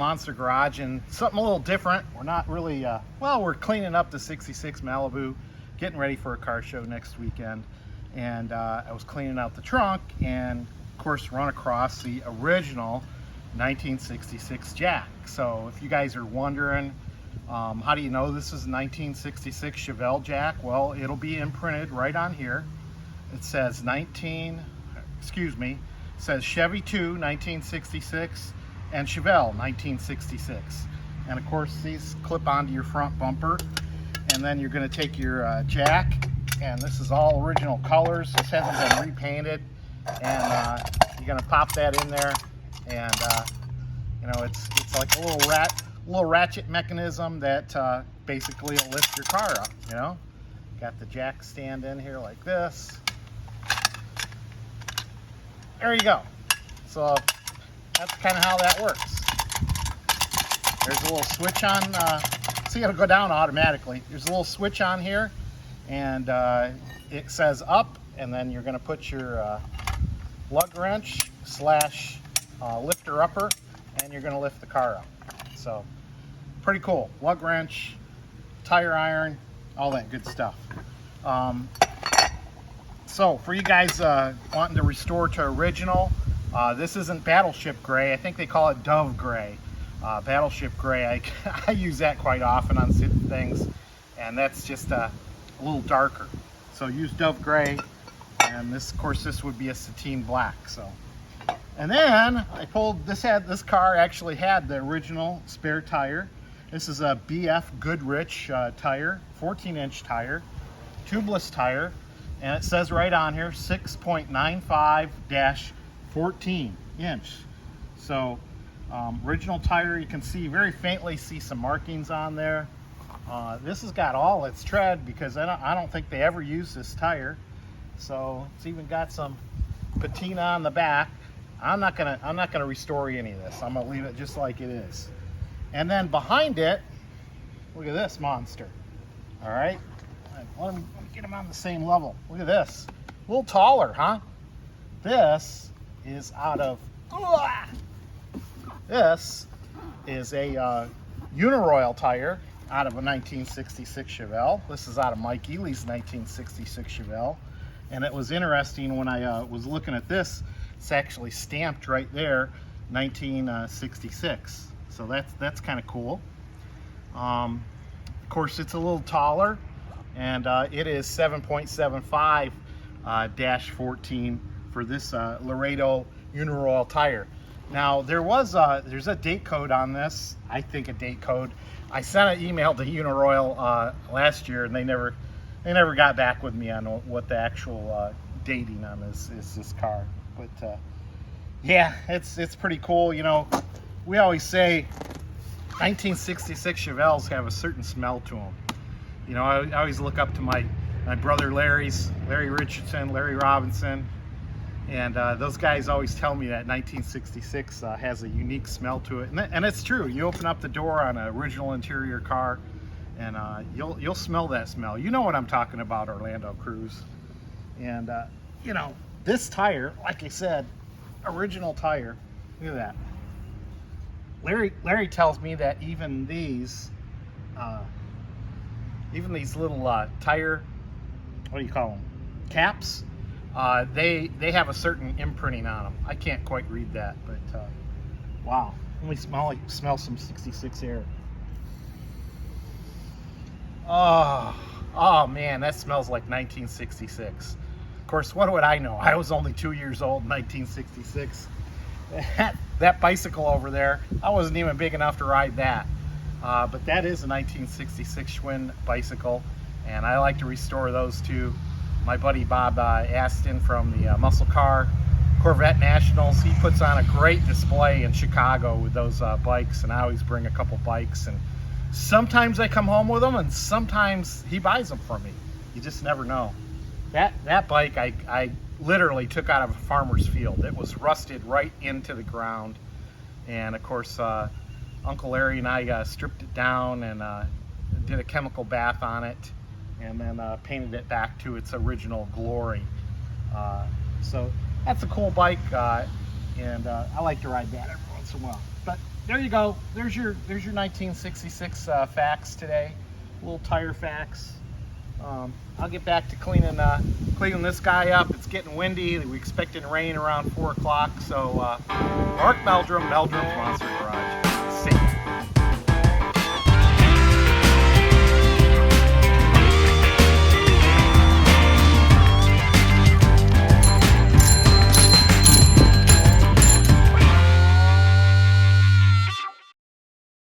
Monster Garage, and something a little different. We're not really, well, we're cleaning up the 66 Malibu, getting ready for a car show next weekend. And I was cleaning out the trunk and of course run across the original 1966 Jack. So if you guys are wondering, how do you know this is a 1966 Chevelle Jack? Well, it'll be imprinted right on here. It says says Chevy 2 1966 and Chevelle 1966. And of course these clip onto your front bumper, and then you're going to take your Jack, and this is all original colors. This hasn't been repainted, and you're going to pop that in there, and you know, it's like a little ratchet mechanism that basically will lift your car up. You know, got the jack stand in here like this. There you go. So that's kind of how that works. There's a little switch on, so you gotta go down automatically. There's a little switch on here, and it says up, and then you're gonna put your lug wrench slash lifter upper, and you're gonna lift the car up. So pretty cool. Lug wrench, tire iron, all that good stuff. So for you guys wanting to restore to original, this isn't Battleship Gray. I think they call it Dove Gray. Battleship Gray, I use that quite often on certain things, and that's just a little darker. So use Dove Gray, and this, of course, this would be a sateen black. So, and then I pulled this. This car actually had the original spare tire. This is a BF Goodrich tire, 14-inch tire, tubeless tire. And it says right on here, 6.95-14 inch. So original tire, you can see very faintly some markings on there. This has got all its tread because I don't think they ever used this tire. So it's even got some patina on the back. I'm not gonna restore any of this. I'm gonna leave it just like it is. And then behind it, look at this monster. All right. Let me get them on the same level. Look at this. A little taller, huh? This is out of... This is a Uniroyal tire out of a 1966 Chevelle. This is out of Mike Ely's 1966 Chevelle. And it was interesting when I was looking at this, it's actually stamped right there, 1966. So that's kind of cool. Of course, it's a little taller. And it is 7.75-14 for this Laredo Uniroyal tire. Now there's a date code on this. I think a date code. I sent an email to Uniroyal last year, and they never got back with me on what the actual dating on this car. But yeah, it's pretty cool. You know, we always say 1966 Chevelles have a certain smell to them. You know, I always look up to my brother Larry Richardson, Larry Robinson, and those guys always tell me that 1966 has a unique smell to it, and it's true. You open up the door on an original interior car, and you'll smell that smell. You know what I'm talking about, Orlando Cruz. And you know, this tire, like I said, original tire. Look at that. Larry tells me that even these little tire, what do you call them, caps, they have a certain imprinting on them. I can't quite read that, but wow. Let me smell some 66 air. Oh man, that smells like 1966. Of course, what would I know? I was only 2 years old in 1966. That bicycle over there, I wasn't even big enough to ride that. But that is a 1966 Schwinn bicycle, and I like to restore those too. My buddy Bob Aston from the Muscle Car Corvette Nationals, he puts on a great display in Chicago with those bikes, and I always bring a couple bikes, and sometimes I come home with them, and sometimes he buys them for me. You just never know. That bike I literally took out of a farmer's field. It was rusted right into the ground, and of course Uncle Larry and I stripped it down and did a chemical bath on it, and then painted it back to its original glory. So that's a cool bike, and I like to ride that every once in a while. But there you go. There's your 1966 facts today. Little tire facts. I'll get back to cleaning this guy up. It's getting windy. We're expecting rain around 4 o'clock. So Mark Meldrum, Meldrum's Monster Garage.